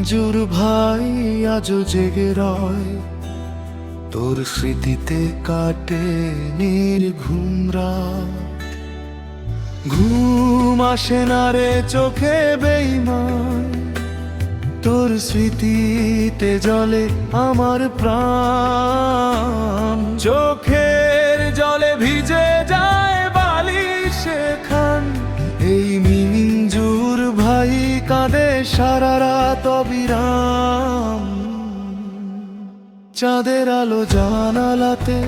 মিঞ্জুর ভাই আজও জেগে রয়, তোর স্মৃতিতে কাটে নির্ঘুম রাত। ঘুম আসে না রে চোখে বেঈমান, তোর স্মৃতিতে জলে আমার প্রাণ। চোখের জলে ভিজে যায় বালিশ খান, এই মিঞ্জুর ভাই কাঁদে সারা রাত অবিরাম। চাঁদের আলো জানালাতে,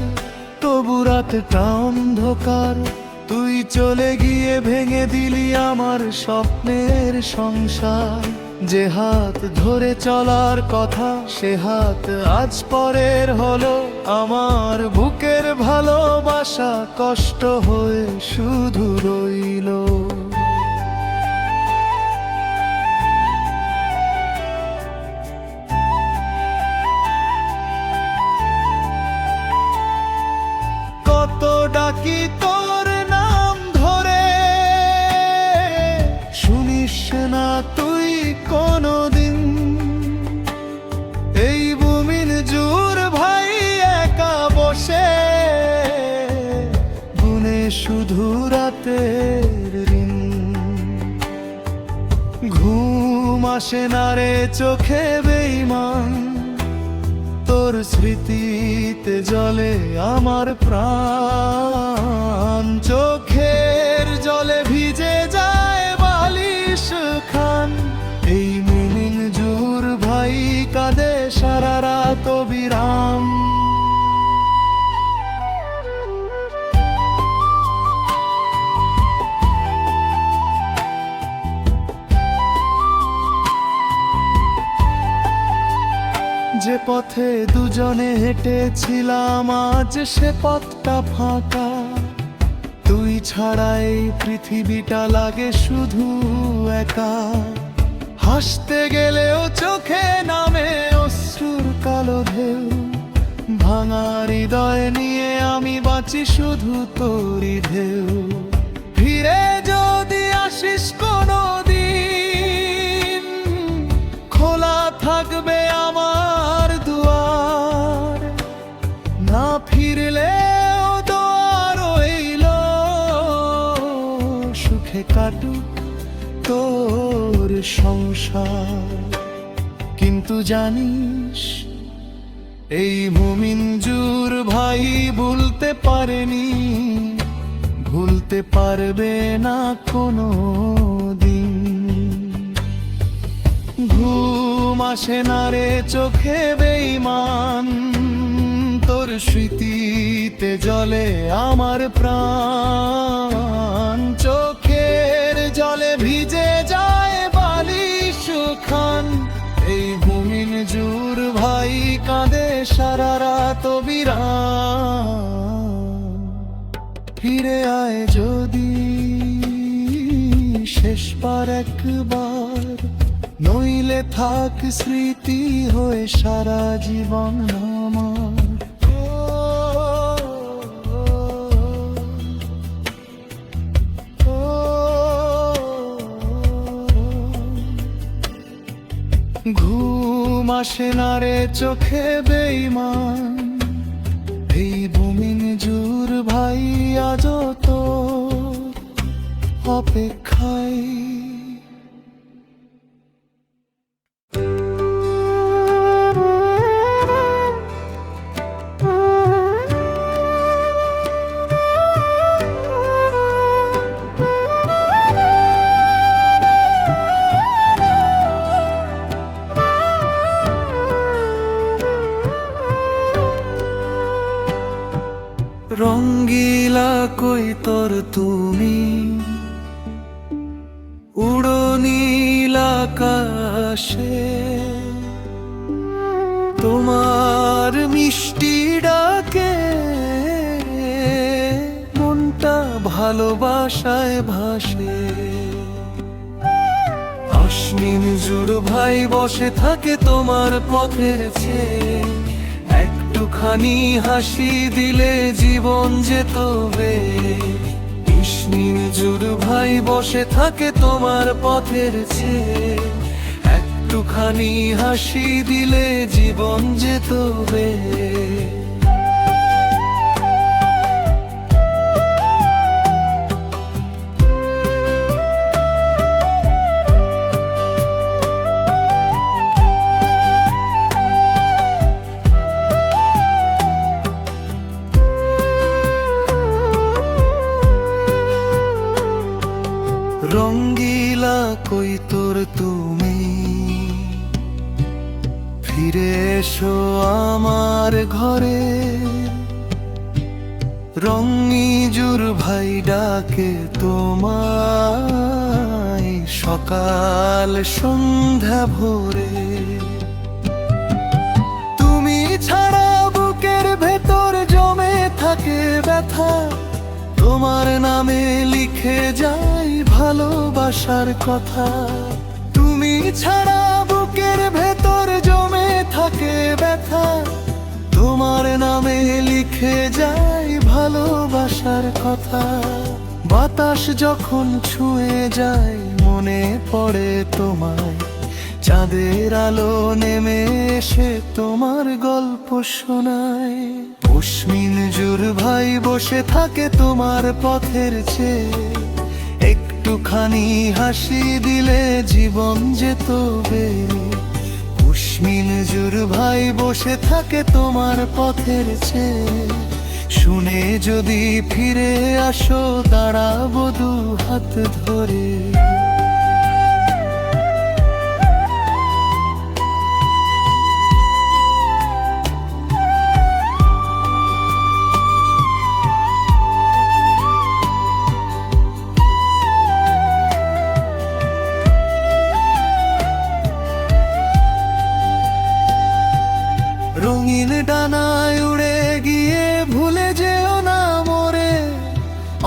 তবু রাতটা অন্ধকার। তুই চলে গিয়ে ভেঙে দিলি আমার স্বপ্নের সংসার। যে হাত ধরে চলার কথা, সে হাত আজ পরের হলো। আমার বুকের ভালোবাসা কষ্ট হয়ে শুধু রইল। কত ডাকি তোর নাম ধরে, শুনিস না তুই কোনদিন। এই মিঞ্জুর ভাই একা বসে গুনে শুধু রাতের ঋণ। ঘুম আসে না রে চোখে বেঈমান, তোর স্মৃতিতে জলে আমার প্রাণ। চোখের জলে ভিজে যায় বালিশ খান, এই মিঞ্জুর ভাই কাঁদে সারা রাত অবিরাম। যে পথে দুজনে হেঁটেছিলাম আজ সে পথটা ফাঁকা। তুই ছাড়া এই পৃথিবীটা লাগে শুধু একা। হাসতে গেলেও চোখে নামে অশ্রুর কালো ঢেউ। ভাঙা হৃদয় নিয়ে আমি বাঁচি শুধু তোরই ঢেউ। ফিরে যদি আসিস কোনো দিন, খোলা থাকবে আমার দুয়ার। না ফিরলেও দোয়া রইল, সুখে কাটুক তোর সংসার। কিন্তু জানিস, এই মিঞ্জুর ভাই ভুলতে পারেনি, ভুলতে পারবে না কোনো দিন। ঘুম আসে না রে চোখে বেঈমান, তোর স্মৃতিতে জলে আমার প্রাণ। চোখের জলে ভিজে যায় বালিশ খান, এই মিঞ্জুর ভাই কাঁদে সারা রাত অবিরাম। ফিরে আয় যদি শেষবার একবার, নইলে থাক স্মৃতি হয়ে সারা জীবন আমার। ঘুম আসে না রে চোখে বেঈমান, এই মিঞ্জুর ভাই আজও তো অপেক্ষায়। রঙ্গিলা কই তোর তুমি, উড়ো নীল আকাশে। তোমার মিষ্টি ডাকে মনটা ভালোবাসায় ভাসে। মিঞ্জুর ভাই বসে থাকে তোমার পথের চেয়ে, একটুখানি হাসি দিলে জীবন যেত বে। মিঞ্জুর ভাই বসে থাকে তোমার পথের চেয়ে, একটুখানি হাসি দিলে জীবন যেত বেয়ে। রঙ্গিলা কই তোর তুমি, ফিরে এসো আমার ঘরে। রঙিজুর ভাই ডাকে তোমায় সকাল সন্ধ্যা ভোরে। তুমি ছাড়া বুকের ভেতর জমে থাকে ব্যথা, তোমার নামে লিখে যাই ভালোবাসার কথা। তুমি ছাড়া বুকের ভেতর জমে থাকে ব্যথা, তোমার নামে লিখে যাই ভালোবাসার কথা। বাতাস যখন ছুঁয়ে যায় মনে পড়ে তোমায়, চাঁদের আলো নেমে এসে তোমার গল্প শোনায়। অশ্মিনজুর ভাই বসে থাকে তোমার পথের চেয়ে, একটুখানি হাসি দিলে জীবন যেত বেয়ে। অশ্মিনজুর ভাই বসে থাকে তোমার পথের চেয়ে, শুনে যদি ফিরে আসো দাঁড়াবো দু হাত ধরে। রঙিন ডানায় উড়ে গিয়ে ভুলে যেও না মোরে,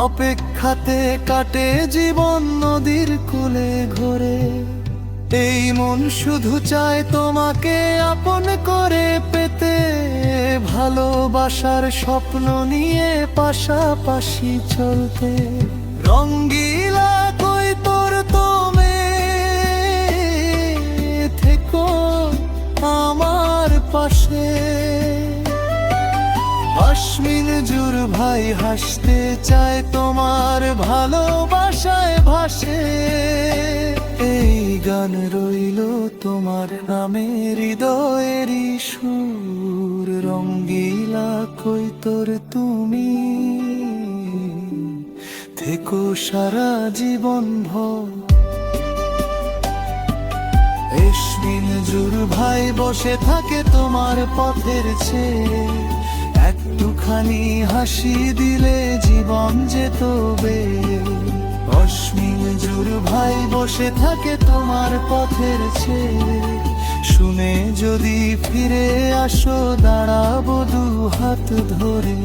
অপেক্ষাতে কাটে জীবন নদীর কূলে ঘোরে। এই মন শুধু চায় তোমাকে আপন করে পেতে, ভালোবাসার স্বপ্ন নিয়ে পাশাপাশি চলতে। রঙ্গিলা কই তোর তুমি, থেকো আমার পাশে। অশ্মিনজুর ভাই হাসতে চায় তোমার ভালোবাসায় ভাসে। এই গান রইল তোমার নামে হৃদয়েরই সুর। রঙ্গিলা কই তোর তুমি, থেকো সারা জীবন ভর। অশ্মিনজুর ভাই বসে থাকে তোমার পথের চেয়ে, একটুখানি হাসি দিলে জীবন যেত বেয়ে। অশ্মিনজুর ভাই বসে থাকে তোমার পথের চেয়ে, শুনে যদি ফিরে আসো দাঁড়াবো দু হাত ধরে।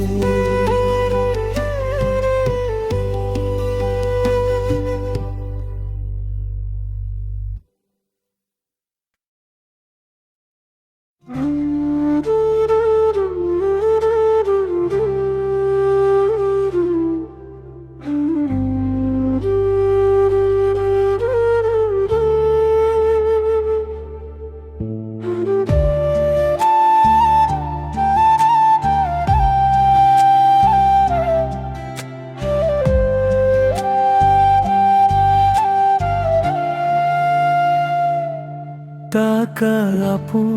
টাকা আপন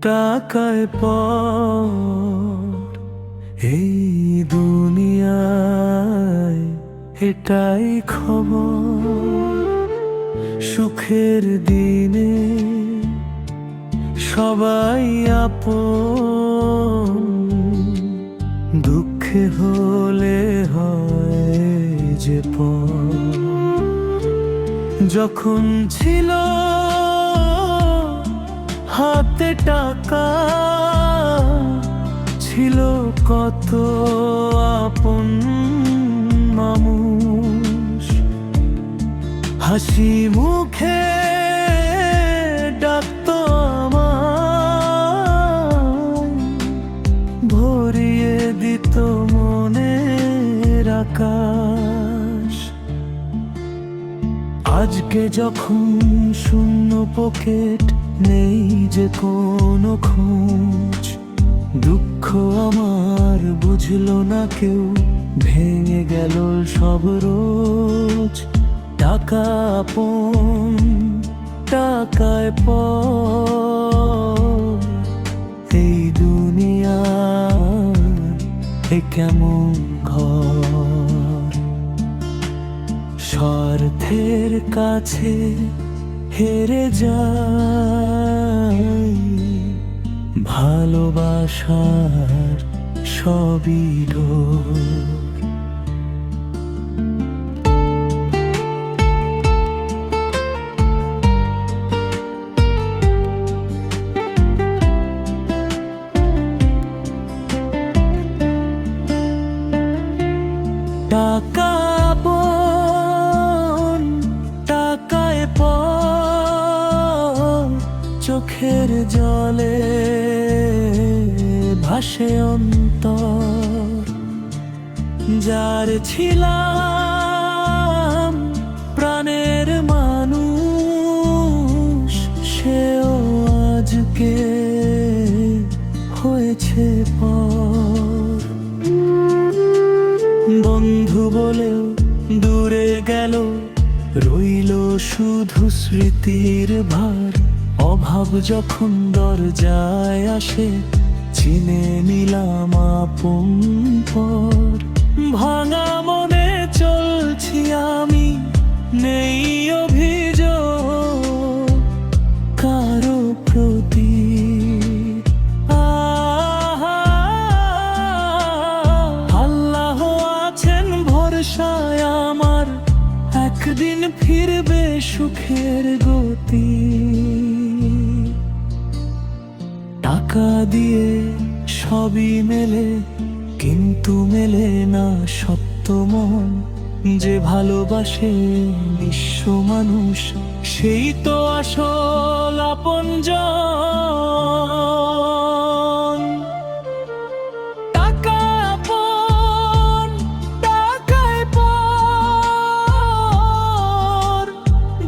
টাকায় পর, এই দুনিয়ায় এটাই খবর। সুখের দিনে সবাই আপন, দুঃখে হলে হয় যে পর। যখন ছিল হাতে টাকা, ছিল কত আপন মানুষ, হাসি মুখে ডাকতো আমায়, ভরিয়ে দিত মনের আকাশ। আজকে যখন শূন্য পকেট, নেই যে কোনো খোঁজ, দুঃখ আমার বুঝলো না কেউ, ভেঙে গেল সব রোজ। টাকা আপন, টাকায় পর, এই দুনিয়া এ কেমন ঘর। স্বার্থের কাছে হেরে যায়, ভালোবাসার সবই ঢোল। টাকা আপন, টাকায় পর, চোখের জলে ভাসে অন্তর। যার ছিলাম প্রাণের মানুষ, সেও আজকে হয়েছে পর। বন্ধু বলেও দূরে গেল, রইল শুধু স্মৃতির ভার। অভাব যখন দরজায় আসে, চিনে নিলাম আপন পর। ভাঙা মনে চলছি আমি, নেই অভিযোগ কারো প্রতি। আল্লাহ আছেন ভরসায় আমার, একদিন ফিরবে সুখের গতি। টাকা দিয়ে সবই মেলে, কিন্তু মেলে না সত্য মন। যে ভালোবাসে নিঃস্ব মানুষ, সেই তো আসল আপনজন। টাকা আপন, টাকায় পর,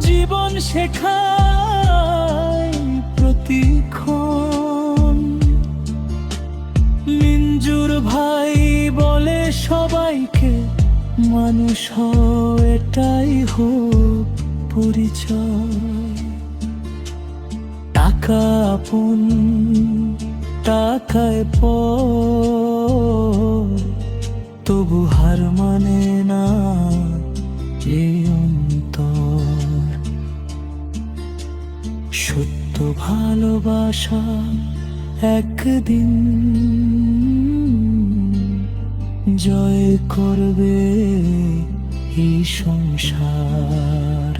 জীবন শেখায় প্রতিক্ষণ। মিঞ্জুর ভাই বলে সবাইকে, মানুষ হও এটাই হোক পরিচয়। টাকা আপন, টাকায় পর, তবু হার মানে না এই অন্তর। সত্য ভালোবাসা একদিন জয় করবে এই সংসার।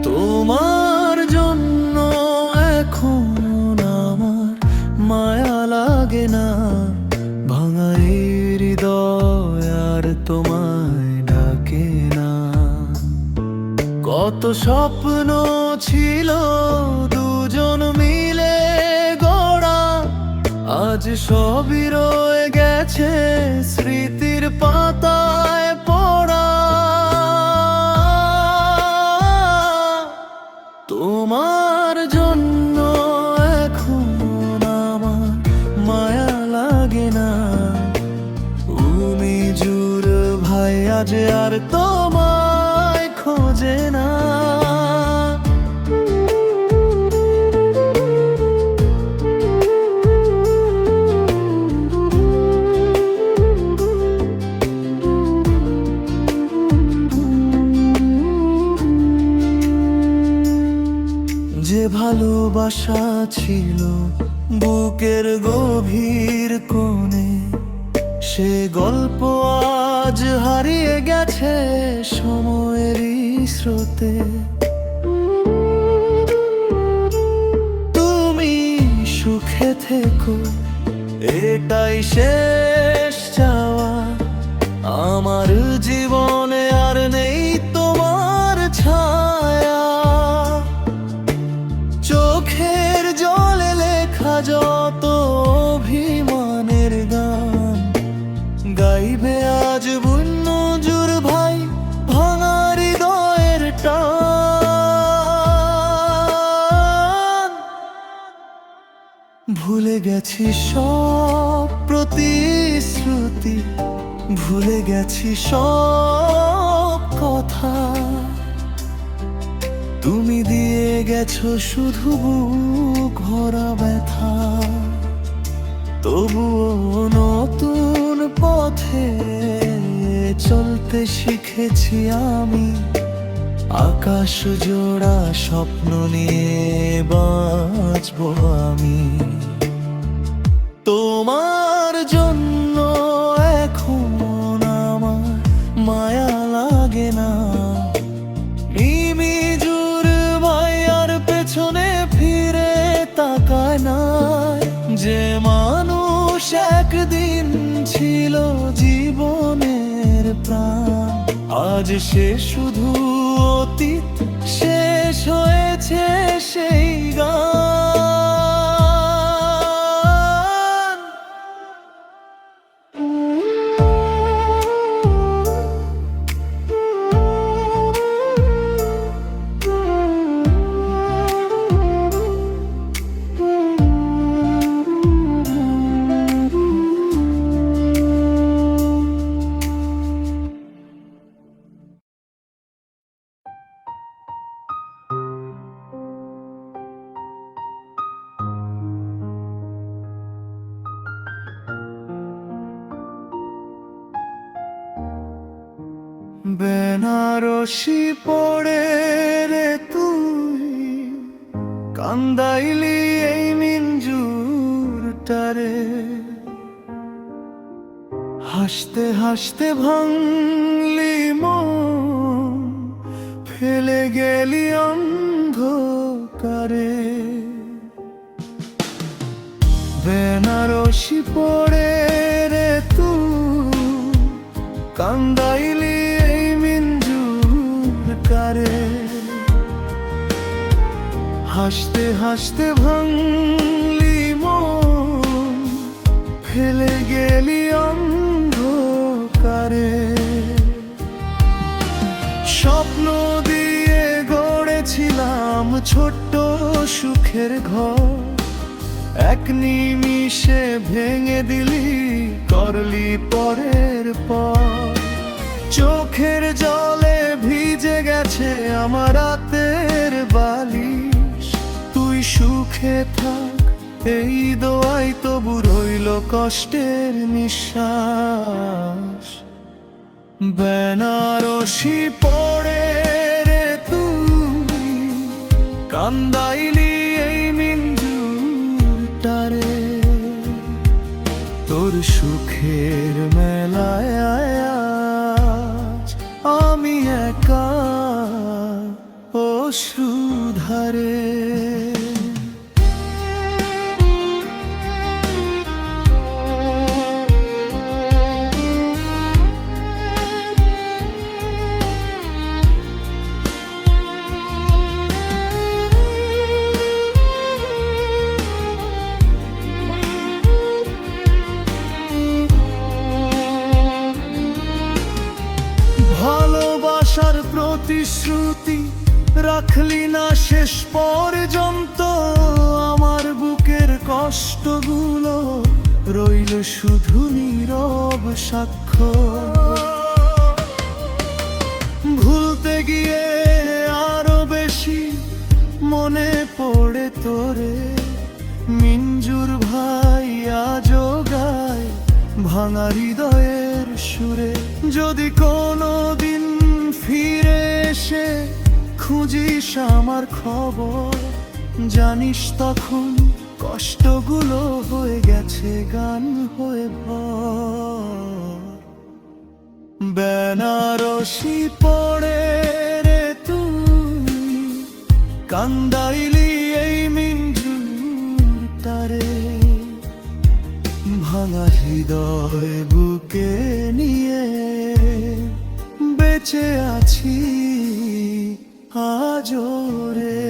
তোমার জন্য এখন আমার মায়া লাগে না, ভাঙা এই হৃদয় আর তোমায় ডাকে না। কত স্বপ্ন ছিল দুজন মিলে গড়া, আজ সবই রয়ে গেছে স্মৃতির পাতায় পড়া। তোমার জন্য এখন আমার মায়া লাগে না, মিঞ্জুর ভাই আজ আর তোমায় খোঁজে না। যে ভালোবাসা ছিল বুকের গভীর কোণে, সে গল্প আজ হারিয়ে গেছে সময়েরই স্রোতে। তুমি সুখে থেকো, এটাই শেষ চাওয়া। আমার জীবনে আর নেই তোমার ছায়া। চোখের জলে লেখা যত অভিমানের গান গাইবে আজ বুনজুর ভাই ভাঙা হৃদয়ের টান। ভুলে গেছি সব প্রতিশ্রুতি, ভুলে গেছি সব কথা। তুমি দিয়ে গেছো শুধু বুক ভরা ব্যথা। তবুও নতুন পথে চলতে শিখেছি আমি। আকাশ জোড়া স্বপ্ন নিয়ে বাঁচবো আমি। তোমার জন্য এখন আমার মায়া লাগে না। মিমিজুর ভাই আর পেছনে ফিরে তাকায় না। যে মানুষ একদিন ছিল জীবনের প্রাণ, আজ সে শুধু অতীত, শেষ হয়েছে সেই গান। বেনারসি পড়ে রে তুই কান্দাইলি এই মিঞ্জুরটারে। হাসতে হাসতে ভাঙলি মন, ফেলে গেলি অন্ধকারে। বেনারসি পড়ে রে তুই কান্দাইলি এই মিঞ্জুরটারে। হাসতে হাসতে ভাঙলি মন, ফেলে গেলি অন্ধকারে। স্বপ্ন দিয়ে গড়েছিলাম ছোট্ট সুখের ঘর, এক নিমিষে ভেঙে দিলি, করলি পরের পর। চোখের জলে ভিজে গেছে আমার রাতের বালিশ। তুই সুখে থাক এই দোয়াই তবু রইল কষ্টের নিঃশ্বাস। বেনারসি পড়ে রে তুই কান্দাইলি এই মিঞ্জুরটারে। তোর সুখের মেলায় আজ আমি একা অশ্রুধারে। ভালোবাসার প্রতিশ্রুতি রাখলি না শেষ পর্যন্ত। আমার বুকের কষ্টগুলো রইল শুধু নীরব সাক্ষ্য। ভুলতে গিয়ে আরো বেশি মনে পড়ে তোরে। মিঞ্জুর ভাই আজও গায় ভাঙা হৃদয়ের সুরে। যদি কোনো দিন ফিরে এসে খুঁজিস আমার খবর, জানিস তখন কষ্টগুলো হয়ে গেছে গান হয়ে ভর। বেনারসি পড়ে রে তুই কান্দাইলি এই মিঞ্জুর তারে, ভাঙা হৃদয় বুকে নিয়ে বেঁচে আছি আজও রে।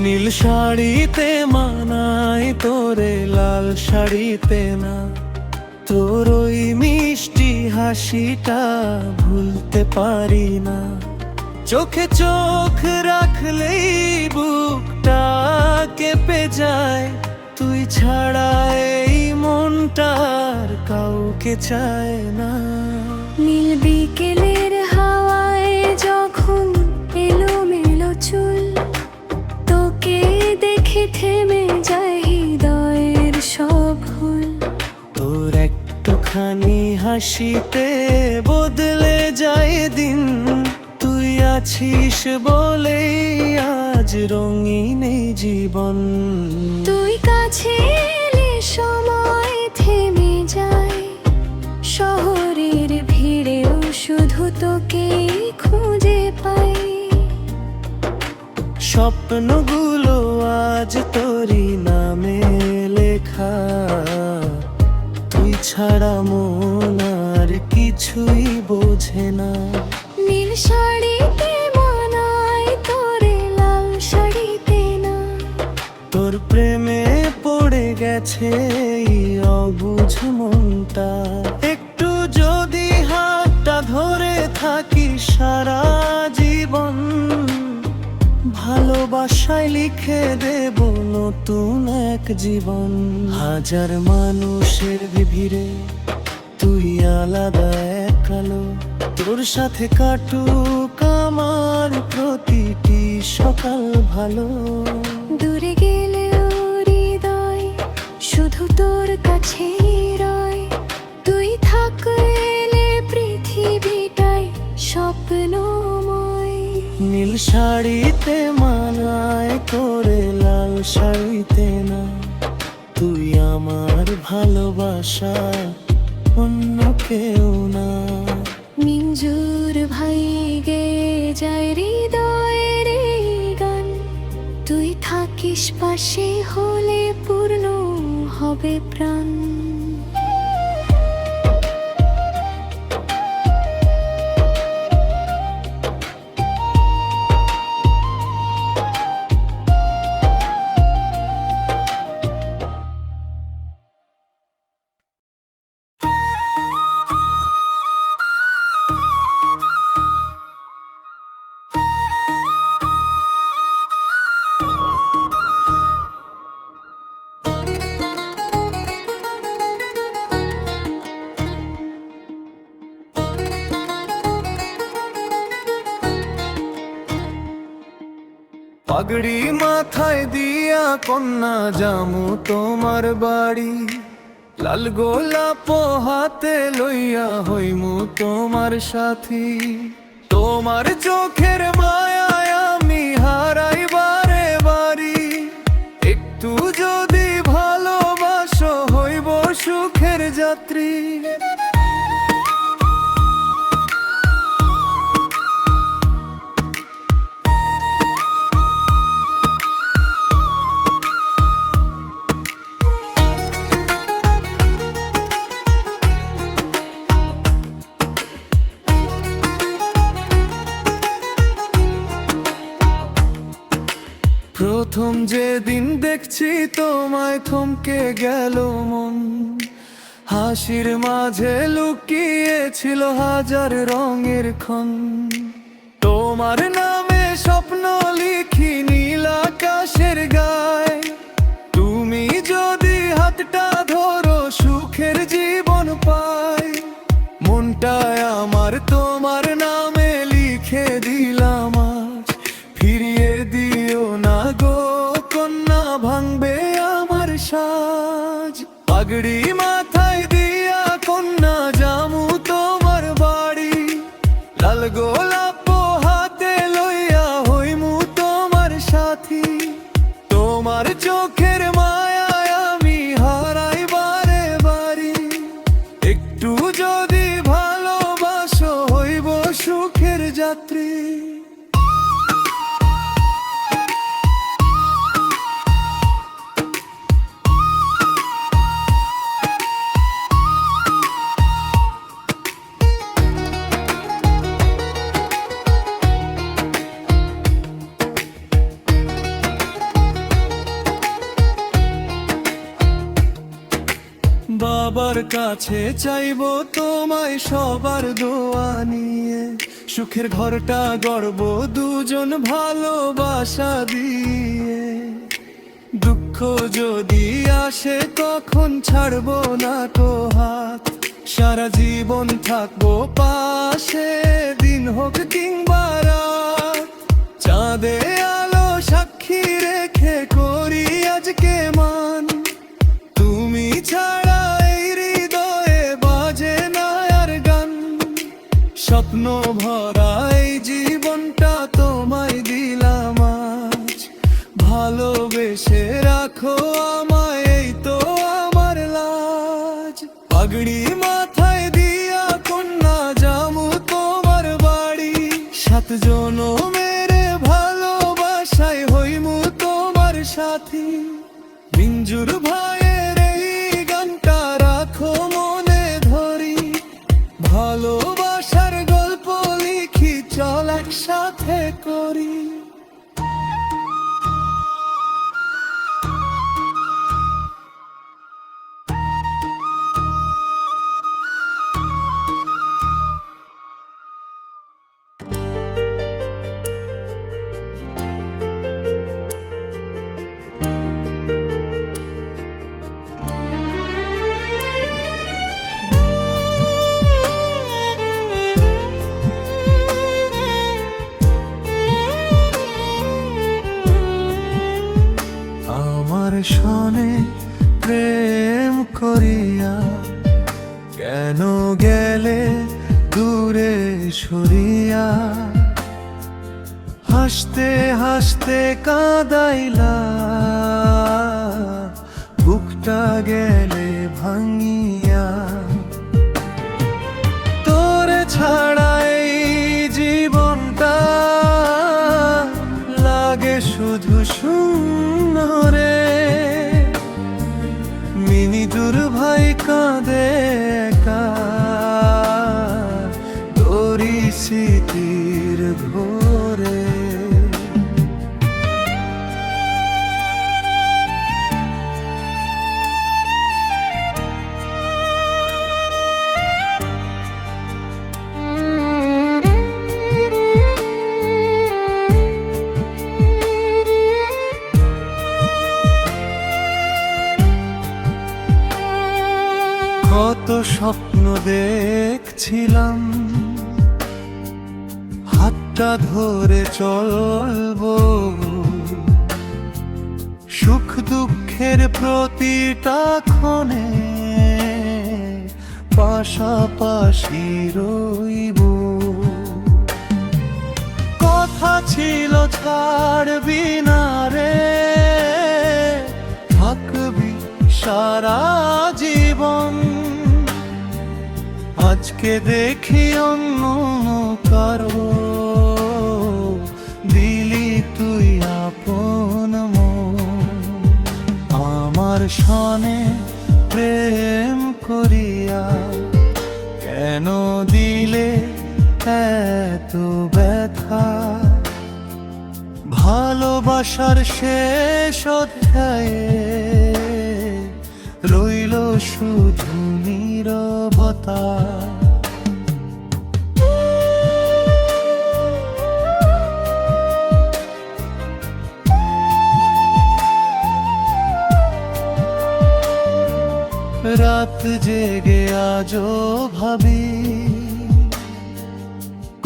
নীল শাড়িতে মানায় তোরে লাল শাড়িতে না, তোর ওই মিষ্টি হাসিটা ভুলতে পারি না। চোখে চোখ রাখলেই বুকটা কেঁপে যায়, তুই ছাড়া এই মনটার কাউকে চায় না। নীল বিকেলের হাওয়ায় যখন এলোমেলো চুল, তোকে দেখে থেমে যায় হৃদয়ের সব ভুল। তোর একটুখানি হাসিতে বদলে যায় দিন, তুই আছিস বলেই আজ রঙিন এই জীবন। তুই কাছে এলে সময় থেমে যায়, শহরের ভিড়েও শুধু তোকেই খুঁজে পাই। স্বপ্নগুলো আজ তোরই নামে লেখা, তুই ছাড়া মন আর কিছুই বোঝে না। নীল শাড়িতে মানায় তোরে লাল শাড়িতে না, তোর প্রেমে পড়ে গেছে এই অবুঝ মনটা। একটু যদি হাতটা ধরে থাকি সারা জীবন, ভালোবাসায় লিখে দেব নতুন এক জীবন। হাজার মানুষের ভিড়ে তুই আলাদা এক আলো, তোর সাথে কাটুক আমার প্রতিটি সকাল ভালো। দূরে গেলেও হৃদয় শুধু তোর কাছেই রয়, তুই থাকলে পৃথিবীটাই স্বপ্নময়। নীল শাড়িতে মানায় তোরে লাল শাড়িতে না, তুই আমার ভালোবাসা অন্য কেউ না। মিঞ্জুর ভাই গে যায় হৃদয়ের এই গান, তুই থাকিস পাশে হলে পূর্ণ হবে প্রাণ। পাগড়ি মাথায় দিয়া কন্যা জামু তোমার বাড়ি, লাল গোলাপ হাতে লইয়া হইমু তোমার সাথী। তোমার চোখের মায়ায় আমি হারাই বারে বারি, একটু যদি ভালোবাসো হইব সুখের যাত্রী। প্রথম যেদিন দেখছি তোমায় থমকে গেল মন, হাসির মাঝে লুকিয়েছিল হাজার রঙের ক্ষণ। তোমার নামে স্বপ্ন লিখি নীল আকাশের গায়, তুমি যদি হাতটা ধরো সুখের জীবন পাই। মনটায় আমার তোমার নামে লিখে দিলাম আজ, ফিরিয়ে দিও না গো কন্যা, ভাঙবে আমার সাজ। পাগড়ি মাথায় দিয়া কন্যা জামু তোমার বাড়ি, লাল গোলাপ হাতে লইয়া হইমু তোমার সাথী। তোমার চোখের মায়ায় আমি হারাই বারে বারি, একটু যদি ভালোবাসো হইব সুখের যাত্রী। বাবার কাছে চাইবো তোমায় সবার দোয়া নিয়ে, সুখের ঘরটা গড়ব দুজন ভালোবাসা দিয়ে। দুঃখ যদি আসে তখন ছাড়বো না তো হাত, সারা জীবন থাকবো পাশে, দিন হোক কিংবা রাত। চাঁদে আলো সাক্ষী রেখে করি আজকে মান, তুমি ছাড়া এই হৃদয়ে বাজে না আর গান। স্বপ্ন ভরা এই জীবনটা তোমায় দিলাম আজ, ভালোবেসে রাখো আমায় এই তো আমার লাজ। পাগড়ি মাথায় দিয়া কন্যা জামু তোমার বাড়ি, 7 জনমের ভালোবাসায় হইমু তোমার সাথী। মিঞ্জুর ভাইয়ের এই গানটা রাখো মনে ধরি, ভালোবাসার গল্প লিখি চল একসাথে করি। আমার সনে প্রেম করিয়া কেন গেলে দূরে সরিয়া, হাসতে হাসতে কাঁদাইলা বুকটা গেলে ভাঙিয়া। তোরে ছাড়া এই জীবনটা লাগে শুধু শূন্য রে। মিনি দূর ভাই কাঁদে একা তোরি স্মৃতির ঘোরে। কত স্বপ্ন দেখছিলাম, হাতটা ধরে চলবো, সুখ দুঃখের প্রতিটা ক্ষণে পাশাপাশি রইব। কথা ছিল ছাড়বি না রে, থাকবি সারা জীবন। আজকে দেখি অন্য কারো দিলি তুই আপন মন। আমার সনে প্রেম করিয়া কেন দিলে এত ব্যথা, ভালোবাসার শেষ অধ্যায়ে রইল শুধু নীরবতা। রাত জেগে আজও ভাবি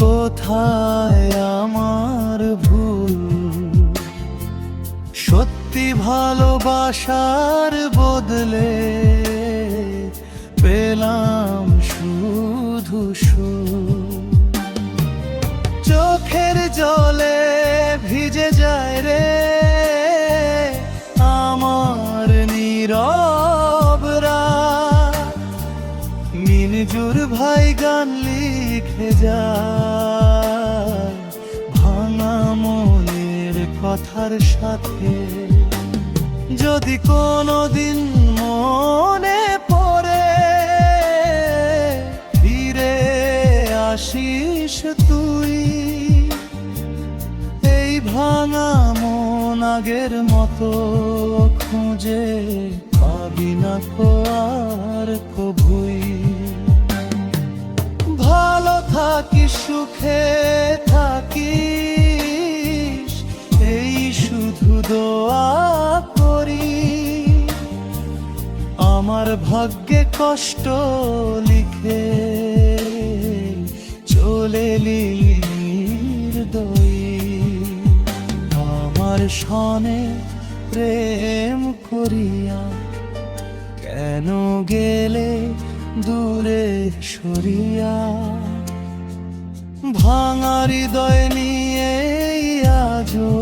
কোথায় আমার ভুল। সত্যি ভালোবাসার বদলে পেলাম শুধু সুর। চোখের জলে ভিজে যায় রে আমার নীরব রাত। মিনজুর ভাই গান লিখে যায় ভাঙা মনের কথার সাথে। যদি কোনোদিন মনে পড়ে ফিরে আসিস তুই। এই ভাঙা মন আগের মতো খুঁজে পাবি না কো আর কভুই। ভালো থাকিস সুখে থাকিস এই শুধু দোয়া করি। আমার ভাগ্যে কষ্ট লিখে চলে নির্দয়ী। আমার সনে প্রেম করিয়া কেন গেলে দূরে সরিয়া। ভাঙা হৃদয় নিয়ে আজও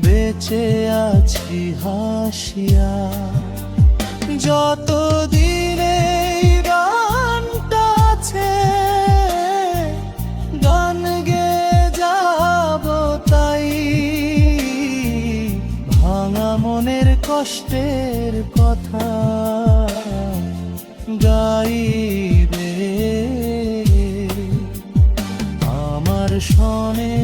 বেঁচে আছি হাসিয়া। যতদিনে গানটা আছে গান গেয়ে যাব তাই। ভাঙা মনের কষ্টের কথা গাইবে আমার সনে।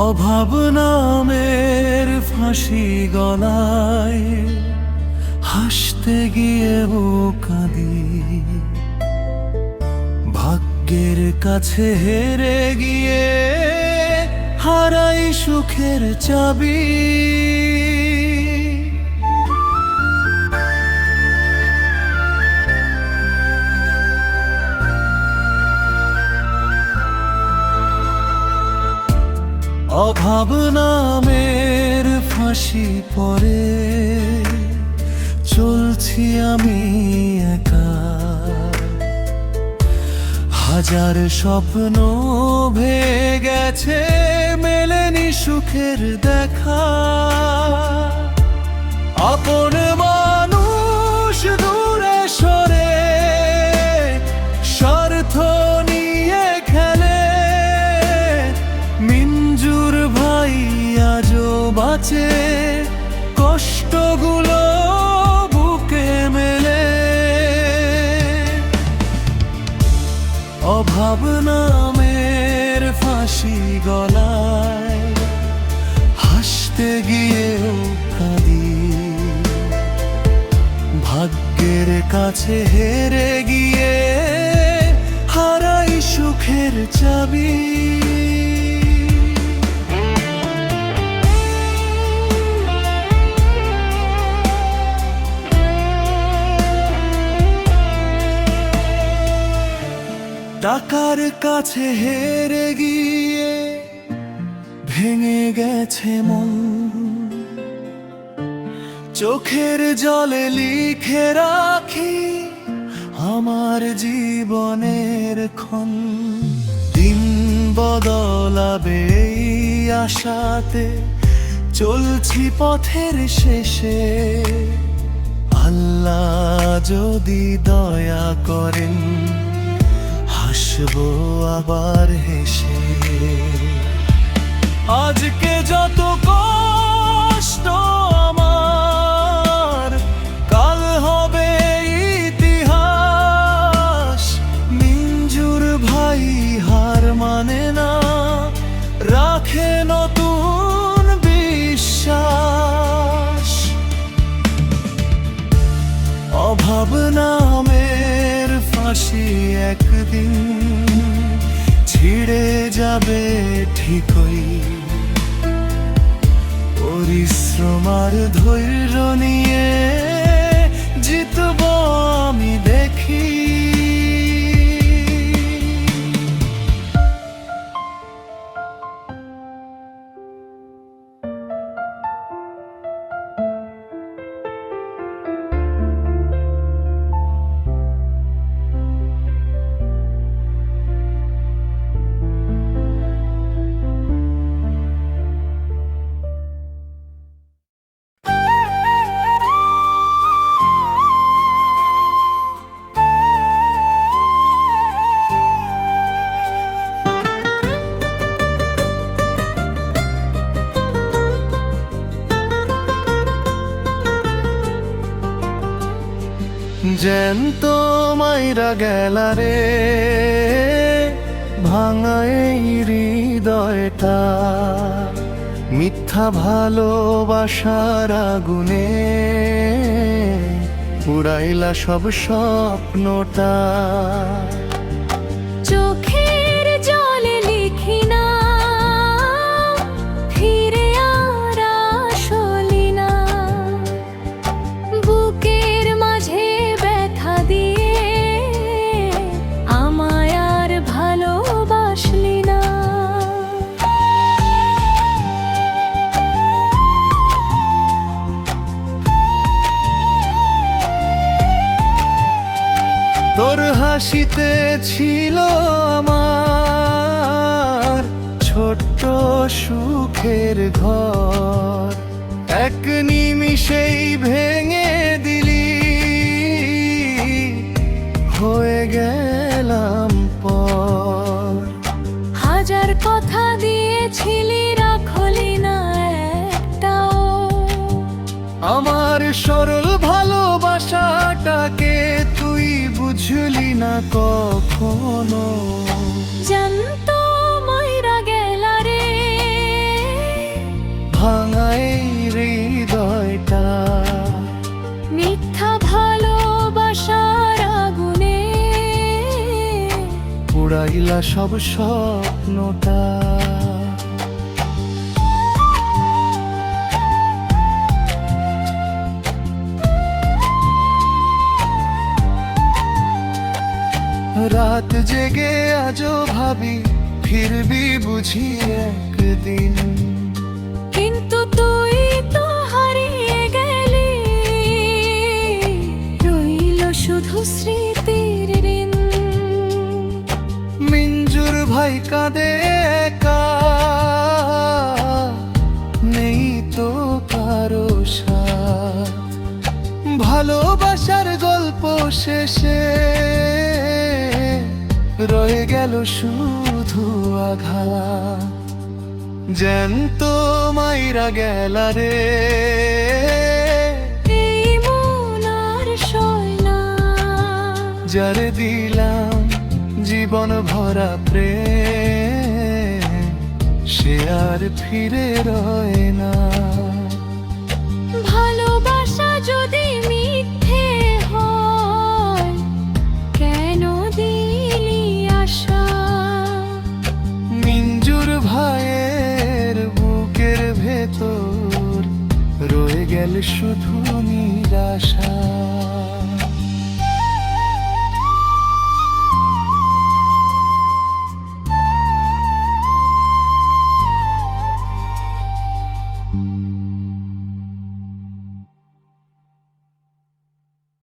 অভাব নামের ফাঁসি গলায় হাসতে গিয়েও কাঁদি। ভাগ্যের কাছে হেরে গিয়ে হারাই সুখের চাবি। অভাব নামের ফাঁসি পরে চলছি আমি একা। হাজার স্বপ্ন ভেঙে গেছে মেলেনি সুখের দেখা। আপন মানুষ দূরে সরে স্বার্থ নিয়ে খেলে। মিনজুর ভাই আজও বাঁচে কষ্টগুলো বুকে মেলে। অভাব নামের ফাঁসি গলায় হাসতে গিয়েও কাঁদি। ভাগ্যের কাছে হেরে গিয়ে হারাই সুখের চাবি। টাকার কাছে হেরে গিয়ে ভেঙে গেছে মন। চোখের জলে লিখে রাখি আমার জীবনের ক্ষণ। দিন বদলাবে এই আশাতে চলছি পথের শেষে। আল্লাহ যদি দয়া করেন হাসবো আবার হেসে। আজকে যত কষ্ট আমার কাল হবে ইতিহাস। মিঞ্জুর ভাই হার মানে না, রাখে নতুন বিশ্বাস। অভাব নামের ফাঁসি একদিন ছিঁড়ে যাবে ঠিকই। পরিশ্রম আর ধৈর্য নিয়ে জিতব আমি দেখি। জ্যান্ত মাইরা গেলারে ভাঙা এই হৃদয়টা। মিথ্যা ভালোবাসার আগুনে উড়াইলা সব স্বপ্নটা। চোখের জলে লিখি না ফিরে আর আসলি না। বুকের মাঝে ব্যথা দিয়ে আমায় আর ভালোবাসলি না। তোর হাসিতে ছিল আমার ছোট্ট সুখের ঘর। এক নিমিষেই ভেঙে দিলি, হয়ে গেলাম পর। হাজার কথা দিয়েছিলি রাখলি না একটাও। আমার সরল ভালোবাসাটাকে তুই বুঝলি না কখনো। জানত মাইরা গেলা রে ভাঙা এই হৃদয়টা। মিথ্যা ভালোবাসার আগুনে উড়াইলা সব স্বপ্নটা। রাত জেগে আজও ভাবি ফিরবি বুঝি একদিন। কিন্তু তুই তো হারিয়ে গেলি, রইল শুধু স্মৃতির ঋণ। মিঞ্জুর ভাই কাঁদে একা, নেই তো কারো সাথ। ভালোবাসার গল্প শেষে রয়ে গেল শুধু আঘাত। জ্যান্ত মাইরা গেলা রে এই মন আর সয় না। যারে দিলাম জীবন ভরা প্রেম, সে আর ফিরে রয় না। ভালোবাসা যদি মিথ্যে হয় কেন দিলি আশা। মিঞ্জুর ভাইয়ের বুকের ভেতর রয়ে গেল শুধু নিরাশা।